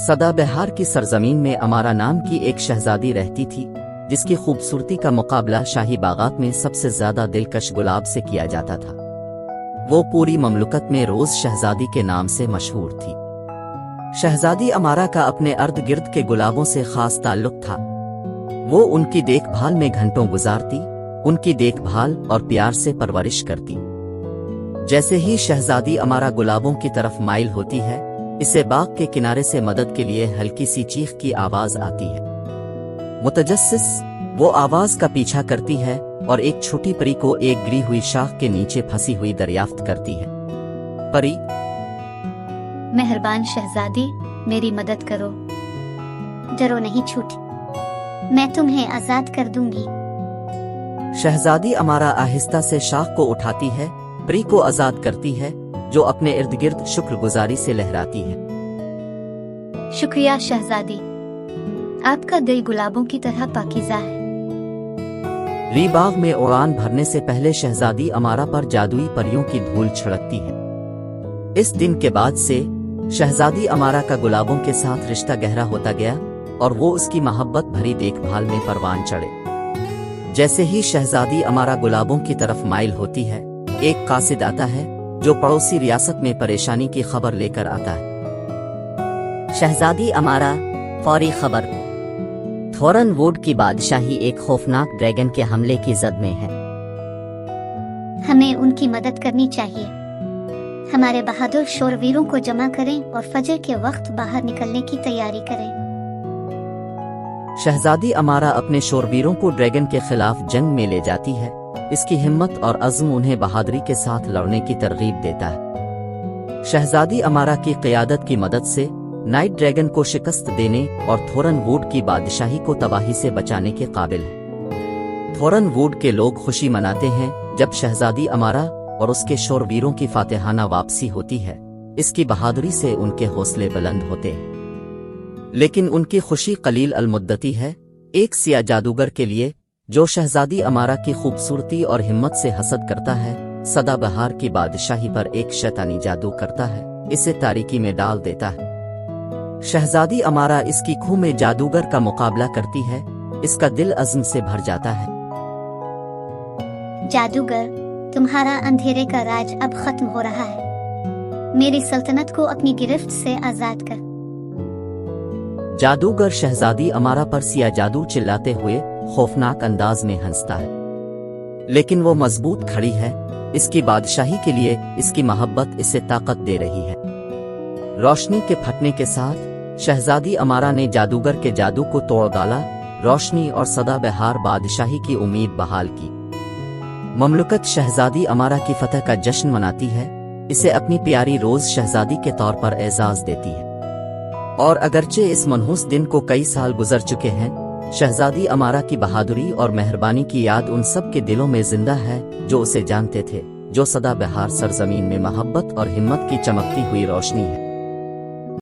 सदा बहार की सरजमीन में अमारा नाम की एक शहजादी रहती थी, जिसकी खूबसूरती का मुकाबला शाही बागात में सबसे ज्यादा दिलकश गुलाब से किया जाता था। वो पूरी ममलुकत में रोज शहजादी के नाम से मशहूर थी। शहजादी अमारा का अपने अर्द गिर्द के गुलाबों से खास ताल्लुक था। वो उनकी देखभाल में घंटों गुजारती, उनकी देखभाल और प्यार से परवरिश करती। जैसे ही शहजादी अमारा गुलाबों की तरफ माइल होती है, इसे बाग के किनारे से मदद के लिए हल्की सी चीख की आवाज आती है। मुतजस्सिस वो आवाज का पीछा करती है और एक छोटी परी को एक गिरी हुई शाख के नीचे फंसी हुई दरियाफ्त करती है। परी, मेहरबान शहजादी, मेरी मदद करो। डरो नहीं छूटी, मैं तुम्हें आजाद कर दूंगी। शहजादी अमारा आहिस्ता से शाख को उठाती है, परी को आजाद करती है, जो अपने इर्द गिर्द शुक्रगुजारी से लहराती है। शुक्रिया शहजादी, आपका दिल गुलाबों की तरह पाकीज़ा है। री बाग में उड़ान भरने से पहले शहजादी अमारा पर जादुई परियों की धूल छिड़कती है। इस दिन के बाद से शहजादी अमारा का गुलाबों के साथ रिश्ता गहरा होता गया और वो उसकी मोहब्बत भरी देखभाल में परवान चढ़े। जैसे ही शहजादी अमारा गुलाबों की तरफ माइल होती है, एक कासिद आता है जो पड़ोसी रियासत में परेशानी की खबर लेकर आता है। शहजादी अमारा, फौरी खबर। थोरन वुड की बादशाही एक खौफनाक ड्रैगन के हमले की जद में है। हमें उनकी मदद करनी चाहिए। हमारे बहादुर शूरवीरों को जमा करें और फजर के वक्त बाहर निकलने की तैयारी करें। शहजादी अमारा अपने शूरवीरों को ड्रैगन के खिलाफ जंग में ले जाती है। इसकी हिम्मत और अज़्म उन्हें बहादुरी के साथ लड़ने की तरगीब देता है। शहजादी अमारा की क़ियादत की मदद से नाइट ड्रैगन को शिकस्त देने और थोरन वुड की बादशाही को तबाही से बचाने के काबिल है। थोरन वुड के लोग खुशी मनाते हैं जब शहजादी अमारा और उसके शूरवीरों की फातिहाना वापसी होती है। इसकी बहादुरी से उनके हौसले बुलंद होते हैं। लेकिन उनकी खुशी कलील अलमुद्दती है। एक सिया जादूगर के लिए, जो शहजादी अमारा की खूबसूरती और हिम्मत से हसद करता है, सदा बहार की बादशाही पर एक शैतानी जादू करता है, इसे तारीकी में डाल देता है। शहजादी अमारा इसकी खूह में जादूगर का मुकाबला करती है। इसका दिल अज़्म से भर जाता है। जादूगर, तुम्हारा अंधेरे का राज अब खत्म हो रहा है। मेरी सल्तनत को अपनी गिरफ्त से आजाद कर। जादूगर शहजादी अमारा पर सिया जादू चिल्लाते हुए खौफनाक अंदाज में हंसता है, लेकिन वो मजबूत खड़ी है। इसकी बादशाही के लिए इसकी मोहब्बत इसे ताकत दे रही है। रोशनी के फटने के साथ शहजादी अमारा ने जादूगर के जादू को तोड़ डाला। रोशनी और सदा बहार बादशाही की उम्मीद बहाल की। ममलुकत शहजादी अमारा की फतह का जश्न मनाती है, इसे अपनी प्यारी रोज शहजादी के तौर पर एजाज देती है। और अगरचे इस मनहूस दिन को कई साल गुजर चुके हैं, शहजादी अमारा की बहादुरी और मेहरबानी की याद उन सब के दिलों में जिंदा है जो उसे जानते थे, जो सदा बहार सरजमीन में मोहब्बत और हिम्मत की चमकती हुई रोशनी है।